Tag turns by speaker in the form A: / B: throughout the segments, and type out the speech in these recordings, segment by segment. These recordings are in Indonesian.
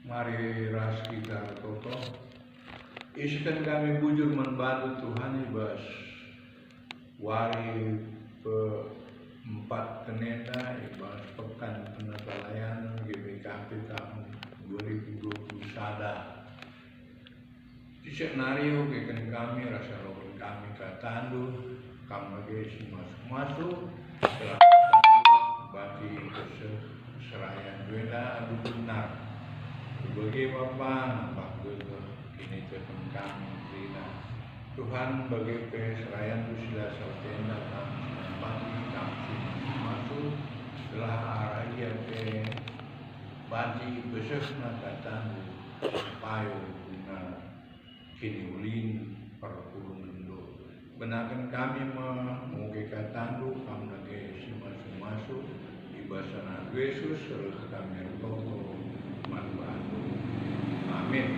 A: Mari ras kita tokoh. Isikan kami bujur membantu Tuhan ibas wari empat kenenda ibas pekan penelayan GBKP tahun 2021. Di skenario kekan kami rasa rohon kami katandu kami masuk telah bagi serayan beda adu benar sebagai Bapak nampak dulu kini Tuhan kami Zina Tuhan bagi serayan itu sudah selesai kami bagi kami masuk telah arah ia ke bagi besok nakatan payo guna kini ulin perpuluhan do benarkan kami mengugikan tandu kami lagi masuk di basana Yesus terus kami toko manfaatu amin.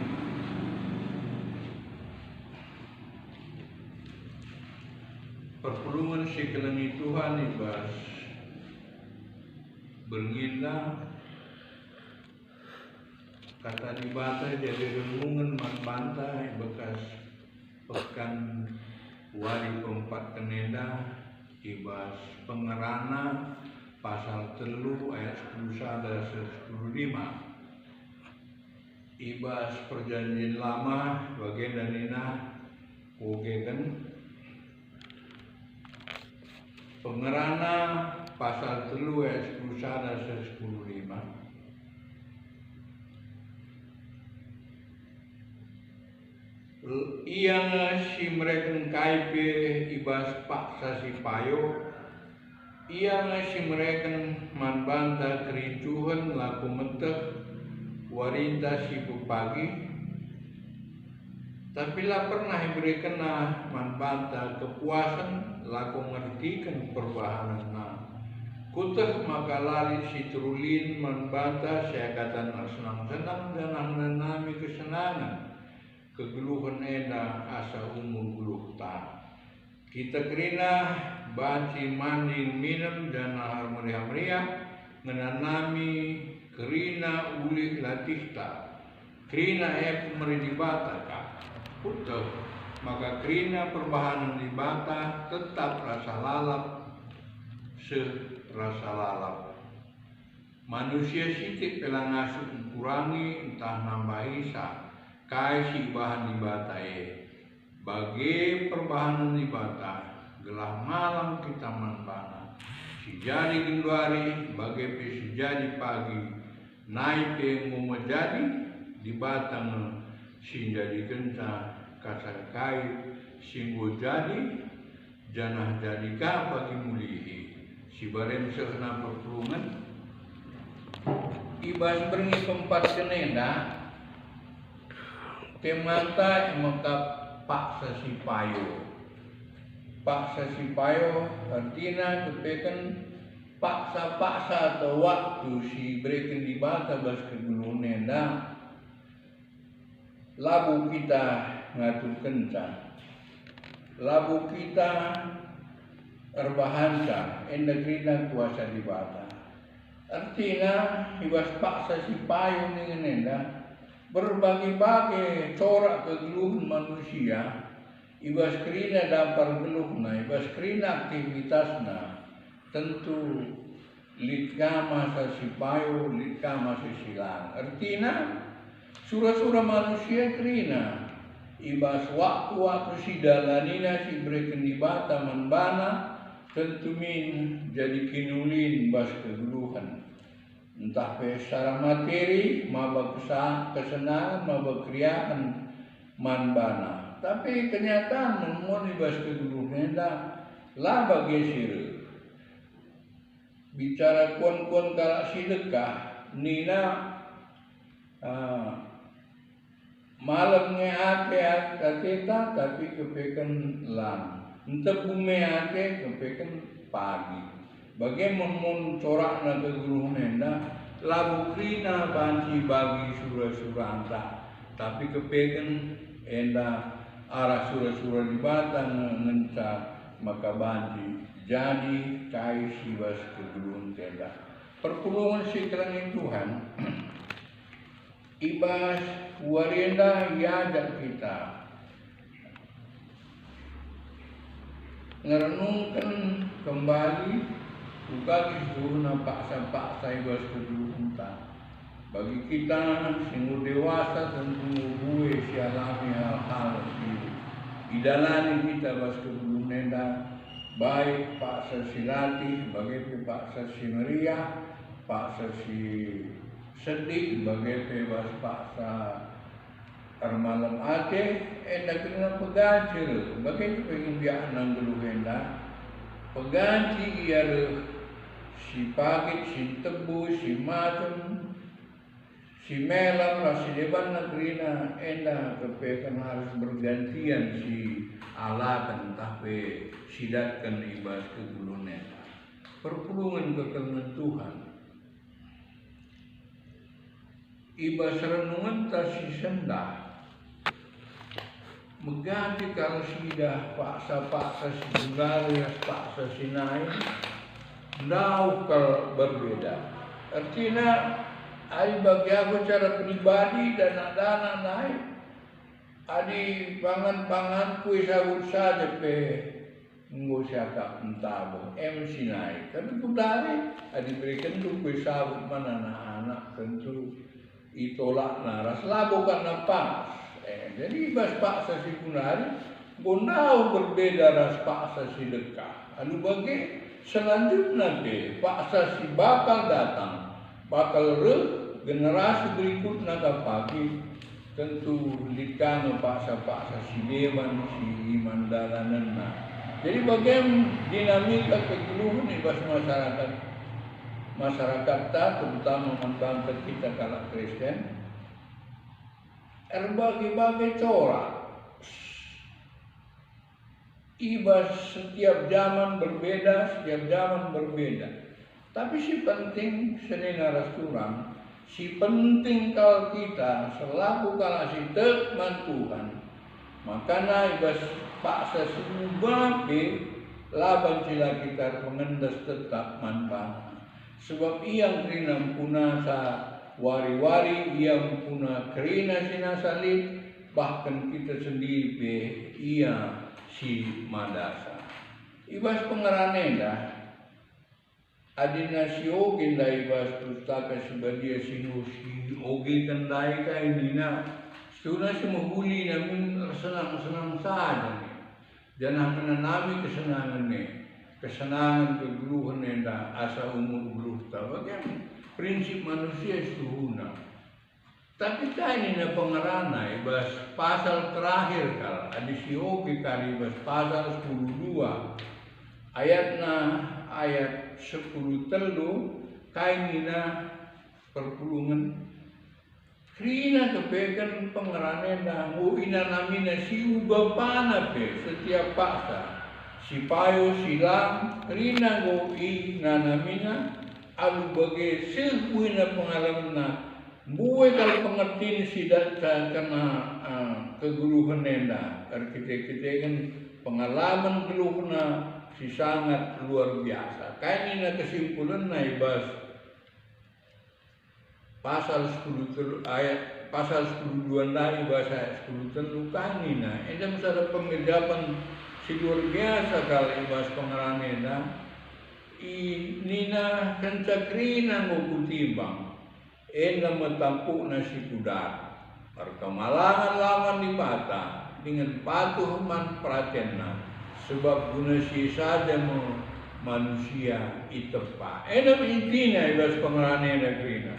A: Perpuluhan sekelengi Tuhan ibas berngindah kata dibata jadi renungan manbantai bekas pekan wali keempat kenenda ibas pengerana pasal 3 ayat 10 dan 10 ibas perjanjian lama bagian danina ogekan pengerana pasal 3 ayat 10 dan 10 Iang si mereka kaipe ibas paksa si payo iang si mereka manbanta kericuhan laku menteh warinta si pagi tapi lah pernah berikan manbanta kepuasan laku ngertikan perbahanan kuteh maka lari si trulin manbanta saya kata senang-senang dan nami kesenangan kegeluhan ena asa umur guluh tahun. Kita kerina banci mandi minum dan nahar meriah-meriah menanami kerina uli latihta kerina pemerintah ka putuh maka kerina perbahanan di bata tetap rasa lalap serasa lalap manusia sitik pelang asuh kurangi entah nambah isa kai si bahan di batae bagi perbahanan di bata gelah malam kita manpana si jadi genduari bagi si jadi pagi naik mau menjadi di batang si jadi kenca kasar kai singgo jadi janah jadi ka bagi mulihi si barem sehna perpulungan ibas beringi tempat kenenda kemanta maka paksa si payo artinya kepekan paksa atau waktu si berikan di bata bas kegulung nenda labu kita ngatur kencan labu kita erbahanca enda kerina kuasa di bata artinya ibas paksa si payo dengan nenda berbagai-bagai corak kegeluhan manusia ibas kerina dampar geluhna ibas kerina aktivitasna tentu litka masa si payo litka masa silang artinya surah-surah manusia kerina ibas waktu-waktu si dalanina si berikan di bata manbana tentu min jadi kinulin bas kegeluhan entah secara materi, mabak kesenangan, mabak kriaan manbana. Tapi kenyataan menemukan ibas kegeluhnya lah bagi sirih. Bicara kuan-kuan kalak sedekah, nina malam ngeate kateta tapi kepekan lang. Entah bumi ate kepekan pagi. Bagaimana corak na kegeluhan enda labu krina banci bagi surah-surah anta tapi kepekan enda arah surah-surah di batang ngencat maka banci jadi kai siwas kegeluhan tenda perpuluhan sekelangin Tuhan ibas warienda yajak kita ngerenungkan kembali buka kisruhna paksa-paksa ibas keduluhunta. Bagi kita sing dewasa tentu gue sialami hal-hal si idalani kita bas kedulunenda baik paksa si latih sebagai paksa si meriah, paksa si sedih sebagai bas paksa armalam ate enda kena pegancil sebagai pengen dia nang geluhenda peganci ia si pagit si tebu si macam si melam lah si depan negrina enda kepekan harus bergantian si alatan tapi sidatkan ibas kedulunan perpulungan kekelengan Tuhan ibas renungan tak si sendah mengganti kalau sidah paksa-paksa si bunggari paksa si naik ndau kalau berbeda artinya ai bagi aku cara pribadi dan dana naik adi pangan kue sabut saja pe nggo siaka entabo MC naik tapi kudari adi berikan tu kue sabut mana anak tentu itolak naras labo kan pas jadi bas paksa si kunari gondau berbeda ras paksa si dekah anu bagi selanjutnya pe paksa si bakal datang bakal generasi berikutnya pagi tentu likano paksa-paksa si dewan si mandalanana. Jadi bagaimana dinamika kegeluhan ibas masyarakat terutama bangsa kita kalau Kristen berbagai corak ibas setiap zaman berbeda tapi si penting seni naras kurang si penting kalau kita selaku kalau si tekman Tuhan makanya ibas paksa semua laban sila kita mengendas tetap manfaat sebab ia kerina punasa wari-wari ia puna kerina sinasalib bahkan kita sendiri ia si madasa ibas pengeranenda adina si oge ndai bas pustaka sebadia sinusi oge kendai kainina suna si mahuli namin senang-senang saja nih jangan kena nami kesenangan nih kesenangan kegeluhan nenda asa umur berufta bagaimana prinsip manusia suhuna tapi kainina pengerana ibas pasal terakhir kal adi si oge kali ibas pasal 12 ayat 10 telu kainina perpulungan krina kepekan pengeranena ina namina si ubapana pe setiap paksa si payo silang krina ina namina alu bagai sebuina pengalaman buai kalau pengertian sidat kena kegeluhan nenda kita kan pengalaman geluhna si sangat luar biasa. Kainina kesimpulan naibas pasal 10 ayat pasal 10 nai bahasa 10 telu kainina. Enda ada pengejapan si luar biasa kali ibas pengeranena. Nina kencakrina ngukutibang. Enda metampuk nasi kuda. Perkemalangan lawan di mata dengan patuh man pratena. Sebab guna si saja manusia itepa. Ena intinya ibas pengerane negrina.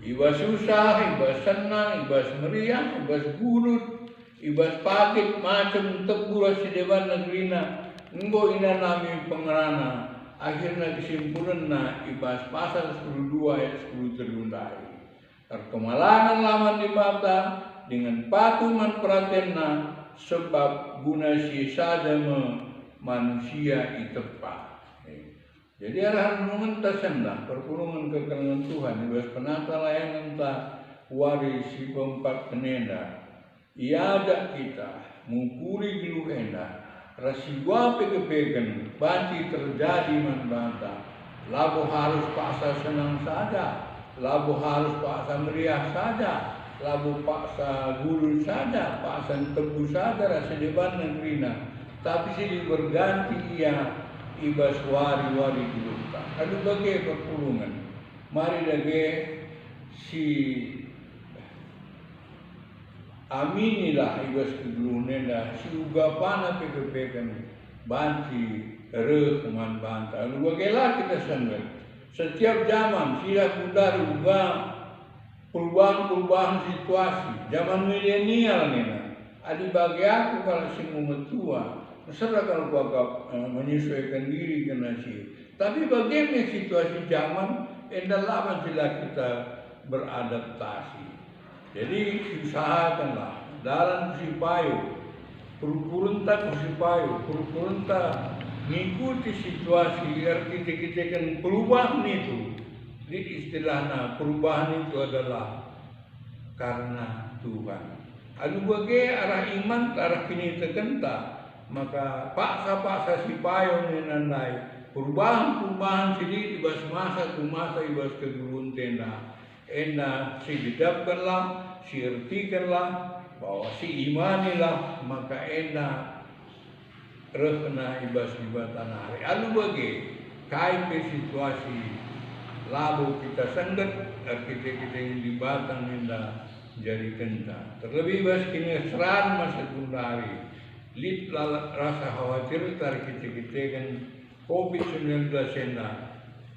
A: Ibas susah, ibas senang, ibas meriah, ibas gulut, ibas pakit macam tebura si dewan negrina. Enggo ina nami pengerana. Akhirnya kesimpulan ibas pasal 12 ayat 10 terundai. Terkemalangan lawan di mata dengan patuman pratena. Sebab guna si saja manusia itepa. Jadi arah renungan tersendah perpulungan kekelengan Tuhan ibas penata layanan tak warisi pempat penenda. Ia ada kita mengkuri gilu enda rasiwa pekepegan banci terjadi manbanta. Labo harus paksa senang saja, labo harus paksa meriah saja. labu paksa guru saja, paksa tebu saja rasa depan negerinya. Tapi sih berganti ia ibas wari-wari dulu. Aduh bagai perpulungan. Mari lagi si aminilah ibas kedulunena si ugapana pekepekan banci rekuman banta. Aduh bagailah kita sanggup. Setiap zaman sila pudar uga perubahan situasi. Zaman milenial nena. Adi bagi aku kalau si memetua, serta kalau gua menyesuaikan diri kena si. Tapi bagaimana situasi zaman, lawan sila kita beradaptasi. Jadi usahakanlah dalam si payu, purunta si payu, purunta mengikuti situasi kita kan perubahan itu. Jadi istilahnya perubahan itu adalah karena Tuhan. Adu bagai arah iman, arah kini terkenta, maka paksa si payu nenandai. Perubahan sini ibas masa ke masa ibas kedulun tenda. Enda si didapkanlah, si ertikanlah, bahwa si imanilah, maka enda rekna ibas di tanah hari. Alu bagai kait situasi lalu kita sengget, kita yang di batang enda jadi kenta. Terlebih bas kini seran masa gundari, lip rasa khawatir tar kita kan COVID-19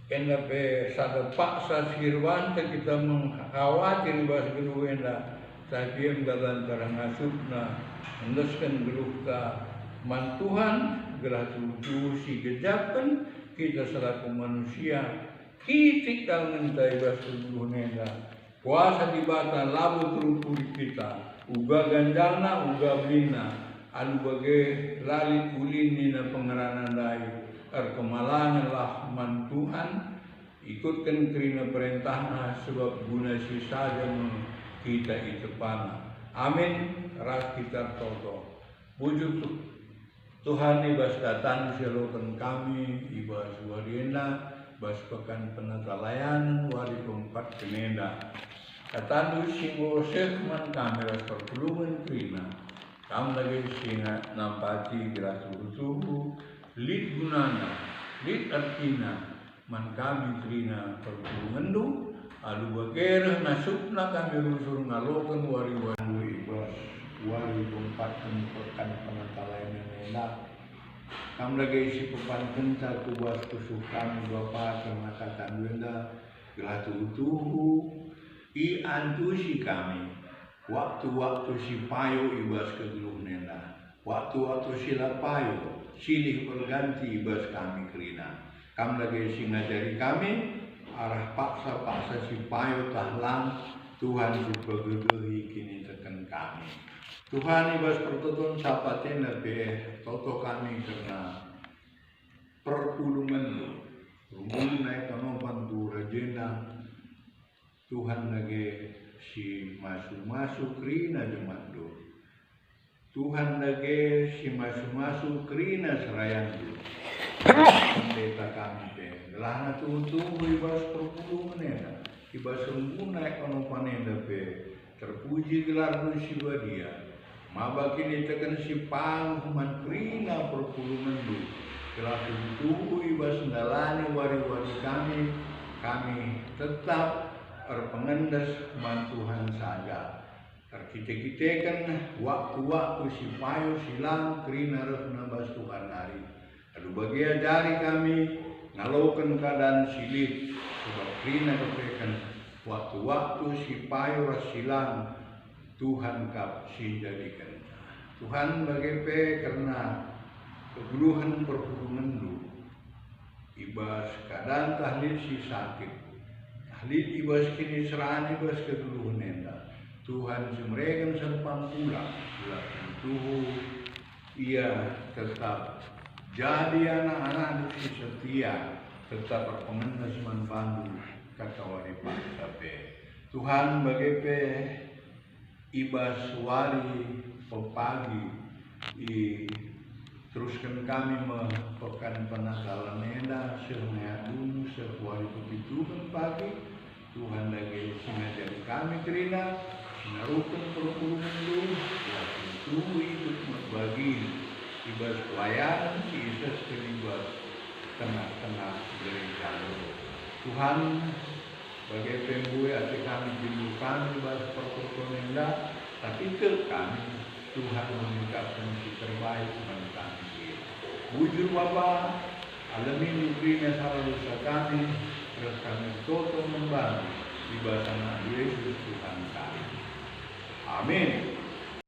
A: enda pe sada paksa sirwan kita mengkhawatir bas gelu enda tapi yang dalam terang asupna endaskan geluh ka mantuhan gelah tuju si gejapan kita selaku manusia kitik kalngan tai bas gelu enda puasa di bata labu terupuri kita uga gandana uga blina anu bagai lalit ulin nina pengeranan dai kemalangan lah mantuhan ikutkan kerina perintahna sebab guna si saja kita itu panah. Amin. Ras kita toto. Wujud Tuhan ibas datang selokan kami ibas warienda bas pekan penatalayan wari keempat kenenda. Katandu singo sekman kami ras perpulungan kerina. Kamu lagi singa nampati gerak suhu lid gunana, lid artina, man kami trina perpulungan du, alu bagera nasukna kami rusur ngalokan wari-wari bas, wari tempat pekan penantalayan nena. Kamu lagi isi pepan kenca tu bas kesukaan bapa sama kata duenda, gelatu tuhu, i antusi kami, waktu-waktu si payo ibas kegeluh nena, waktu-waktu sila payo. Silih berganti ibas kami kerina. Kamu lagi singa dari kami arah paksa si payo tahlang Tuhan dipergedehi kini tekan kami. Tuhan ibas pertutun sapaten lebih toto kami karena perpulungan rumun naik kanopan tu rajena Tuhan lagi si masuk kerina jemadu. Tuhan lagi si masuk kerina serayan tu. Pendeta kami te. Gelahna tuh ibas perpulungan ya. Ibas sempurna ekonomi enda pe. Terpuji gelar nu si dia. Maba kini tekan si panghuman kerina perpulungan tu. Gelah tuh ibas ndalani wari-wari kami tetap pengendas mantuhan saja. Kita kan waktu-waktu si payo silang kerina resna bas Tuhan hari. Aduh bagia jari kami ngalokan keadaan silit sebab kerina kepekan waktu-waktu si payo silang Tuhan kap si jadikan. Tuhan bagi pe karena kegeluhan perhubungan lu ibas keadaan tahlil si sakit. Tahlil ibas kini serani ibas kegeluhan enda. Tuhan semrekan serpan pula itu ia tetap jadi anak-anak si setia tetap berpengendas manpandu kata wari paksape Tuhan bagi pe ibas wari pepagi teruskan kami mepekan penakalan enda semuanya dulu sewari begitu pagi Tuhan lagi sengaja kami kerina Narukun perlu ya tentu itu bagi ibas pelayanan Yesus terlibat tengah-tengah gereja. Tuhan sebagai pembuat hati kami jembukan ibas perkonenda, tapi ke kami Tuhan mengucapkan si terbaik kepada kami. Bujur Bapa, alamin nutrinya salah dosa kami, terus kami total membantu ibas anak Yesus Tuhan kami. Amin.